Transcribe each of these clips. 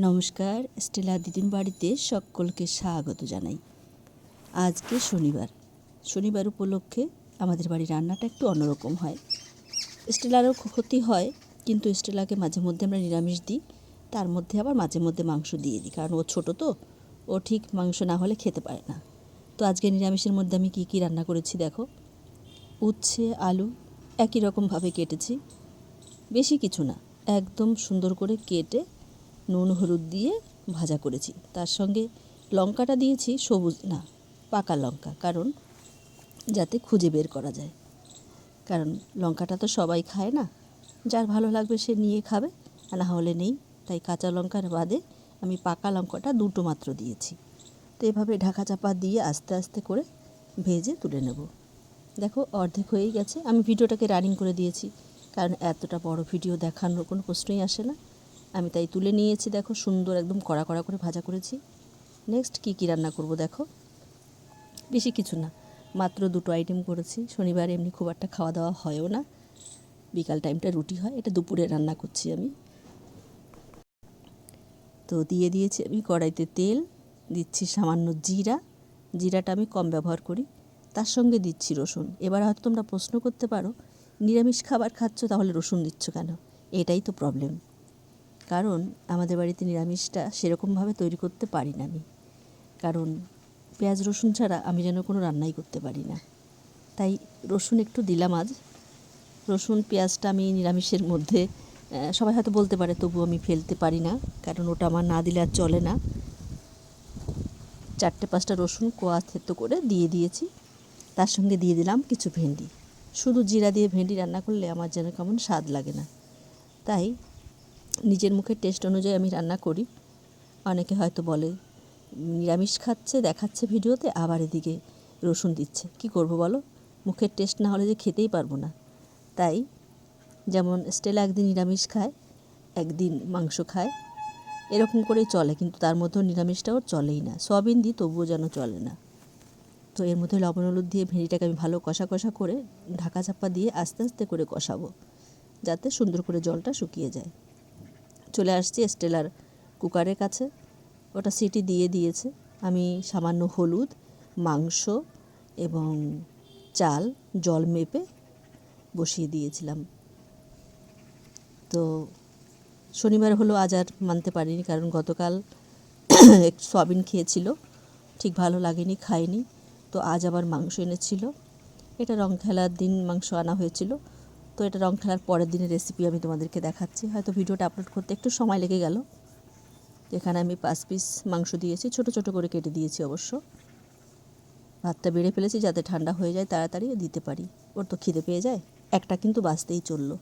নমস্কার, স্টেলা দিদির বাড়িতে সকলকে স্বাগত জানাই। আজকে শনিবার উপলক্ষে আমাদের বাড়ির রান্নাটা একটু অন্যরকম হয়। স্টেলারও ক্ষতি হয়, কিন্তু স্টেলাকে মাঝে মধ্যে আমরা নিরামিষ দিই, তার মধ্যে আবার মাঝে মধ্যে মাংস দিয়ে দিই, কারণ ও ছোটো তো, ও ঠিক মাংস না হলে খেতে পারে না। তো আজকে নিরামিষের মধ্যে আমি কী রান্না করেছি দেখো। উচ্ছে আলু একই রকমভাবে কেটেছি, বেশি কিছু না, একদম সুন্দর করে কেটে নুন হলুদ দিয়ে ভাজা করেছি। তার সঙ্গে লঙ্কাটা দিয়েছি সবুজ না, পাকা লঙ্কা, কারণ যাতে খুঁজে বের করা যায়। কারণ লঙ্কাটা তো সবাই খায় না, যার ভালো লাগবে সে নিয়ে খাবে, না হলে নেই। তাই কাঁচা লঙ্কার বাদে আমি পাকা লঙ্কাটা দুটো মাত্র দিয়েছি। তো এভাবে ঢাকা চাপা দিয়ে আস্তে আস্তে করে ভেজে তুলে নেব। দেখো অর্ধেক হয়েই গেছে। আমি ভিডিওটাকে রানিং করে দিয়েছি, কারণ এতটা বড় ভিডিও দেখানোর কোনো প্রশ্নই আসে না। আমি তাই তুলে নিয়েছি। দেখো সুন্দর একদম কড়া কড়া করে ভাজা করেছি। নেক্সট কী রান্না করব দেখো। বেশি কিছু না, মাত্র দুটো আইটেম করেছি। শনিবার এমনি খুব একটা খাওয়া দাওয়া হয়ও না, বিকাল টাইমটা রুটি হয়। এটা দুপুরে রান্না করছি আমি। তো দিয়ে দিয়েছি আমি কড়াইতে তেল, দিচ্ছি সামান্য জিরাটা আমি কম ব্যবহার করি। তার সঙ্গে দিচ্ছি রসুন। এবার হয়তো তোমরা প্রশ্ন করতে পারো, নিরামিষ খাবার খাচ্ছ তাহলে রসুন দিচ্ছ কেন? এটাই তো প্রবলেম। কারণ আমাদের বাড়িতে নিরামিষটা সেরকমভাবে তৈরি করতে পারি না আমি, কারণ পেঁয়াজ রসুন ছাড়া আমি যেন কোনো রান্নাই করতে পারি না। তাই রসুন একটু দিলাম আজ। রসুন পেঁয়াজটা আমি নিরামিষের মধ্যে সবাই হয়তো বলতে পারে, তবু আমি ফেলতে পারি না, কারণ ওটা আমার না দিলে আর চলে না। 4-5টা রসুন কোয়া থেতো করে দিয়ে দিয়েছি। তার সঙ্গে দিয়ে দিলাম কিছু ভেন্ডি। শুধু জিরা দিয়ে ভেন্ডি রান্না করলে আমার যেন কেমন স্বাদ লাগে না, তাই নিজের মুখের টেস্ট অনুযায়ী আমি রান্না করি। অনেকে হয়তো বলে নিরামিষ খাচ্ছে দেখাচ্ছে ভিডিওতে, আবার এদিকে রসুন দিচ্ছে, কি করব বলো? মুখের টেস্ট না হলে যে খেতেই পারবো না। তাই যেমন স্টেলা একদিন নিরামিষ খায়, একদিন মাংস খায়, এরকম করেই চলে। কিন্তু তার মধ্যেও নিরামিষটাও চলেই না, সয়াবিন দিই তবুও যেন চলে না। তো এর মধ্যে লবণ হলুদ দিয়ে ভেন্ডিটাকে আমি ভালো কষা কষা করে ঢাকা চাপা দিয়ে আস্তে আস্তে করে কষাবো, যাতে সুন্দর করে জলটা শুকিয়ে যায়। চলে আসছি স্টেলার কুকারের কাছে, ওটা সিটি দিয়ে দিয়েছে। আমি সামান্য হলুদ, মাংস এবং চাল জল মেপে বসিয়ে দিয়েছিলাম। তো শনিবার হলো, আজ আর মানতে পারিনি, কারণ গতকাল একটু সয়াবিন খেয়েছিল, ঠিক ভালো লাগেনি, খায়নি। তো আজ আবার মাংস এনেছিল। এটা রং খেলার দিন মাংস আনা হয়েছিল। তো এটা রং খেলার পরের দিনের রেসিপি আমি তোমাদেরকে দেখাচ্ছি। হয়তো ভিডিওটা আপলোড করতে একটু সময় লেগে গেল। এখানে আমি 5 পিস মাংস দিয়েছি, ছোট ছোট করে কেটে দিয়েছি অবশ্য। ভাতটা বেড়ে ফেলেছি যাতে ঠান্ডা হয়ে যায়, তাড়াতাড়ি দিতে পারি। ওর তো খিদে পেয়ে যায়, একটা কিন্তু বাঁচতেই চললো।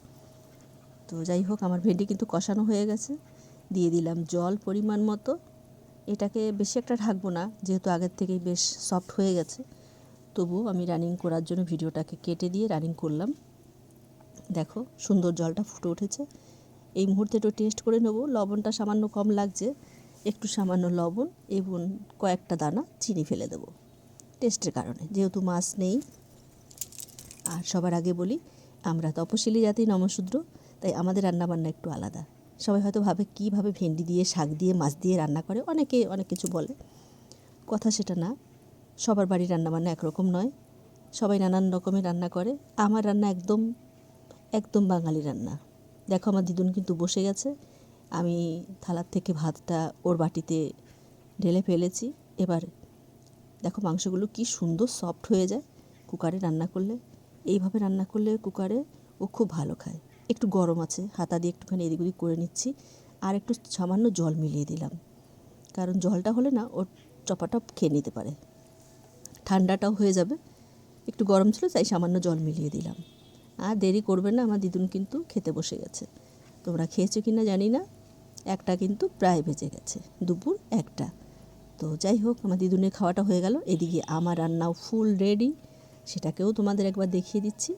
তো যাই হোক, আমার ভেন্ডি কিন্তু কষানো হয়ে গেছে। দিয়ে দিলাম জল পরিমাণ মতো। এটাকে বেশি একটা ঢাকবো না, যেহেতু আগের থেকেই বেশ সফট হয়ে গেছে। তবু আমি রানিং করার জন্য ভিডিওটাকে কেটে দিয়ে রানিং করলাম। দেখো সুন্দর জলটা ফুটে উঠেছে। এই মুহূর্তে একটু টেস্ট করে নেব, লবণটা সামান্য কম লাগছে, একটু সামান্য লবণ এবং কয়েকটা দানা চিনি ফেলে দেবো টেস্টের কারণে, যেহেতু মাছ নেই। আর সবার আগে বলি, আমরা তপশিলি জাতি, নমশূদ্র, তাই আমাদের রান্নাবান্না একটু আলাদা। সবাই হয়তো ভাবে কীভাবে ভেন্ডি দিয়ে, শাক দিয়ে, মাছ দিয়ে রান্না করে, অনেকে অনেক কিছু বলে। কথা সেটা না, সবার বাড়ির রান্নাবান্না একরকম নয়, সবাই নানান রকমের রান্না করে। আমার রান্না একদম একদম বাঙালি রান্না। দেখো আমার দিদুন কিন্তু বসে গেছে, আমি থালার থেকে ভাতটা ওর বাটিতে ঢেলে ফেলেছি। এবার দেখো মাংসগুলো কি সুন্দর সফট হয়ে যায় কুকারে রান্না করলে। এইভাবে রান্না করলে কুকারে ও খুব ভালো খায়। একটু গরম আছে, হাতা দিয়ে একটুখানি এদিক ওদিক করে নিচ্ছি, আর একটু সামান্য জল মিলিয়ে দিলাম, কারণ জলটা হলে না ওর চপাটপ খেয়ে নিতে পারে, ঠান্ডাটাও হয়ে যাবে। একটু গরম ছিল তাই সামান্য জল মিলিয়ে দিলাম। আর দেরি করবে না, আমার দিদুন কিন্তু খেতে বসে গেছে। তোমরা খেয়েছো কি না জানি না, একটা কিন্তু প্রায় বেজে গেছে, দুপুর 1টা। তো যাই হোক, আমার দিদুনের খাওয়াটা হয়ে গেল, এদিকে আমার রান্নাও ফুল রেডি, সেটাকেও তোমাদের একবার দেখিয়ে দিচ্ছি।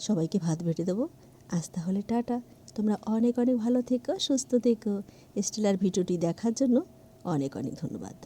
সবাইকে ভাত বেটে দেবো। আজ তাহলে টাটা, তোমরা অনেক অনেক ভালো থেকো, সুস্থ থেকো। স্টেলার ভিডিওটি দেখার জন্য অনেক অনেক ধন্যবাদ।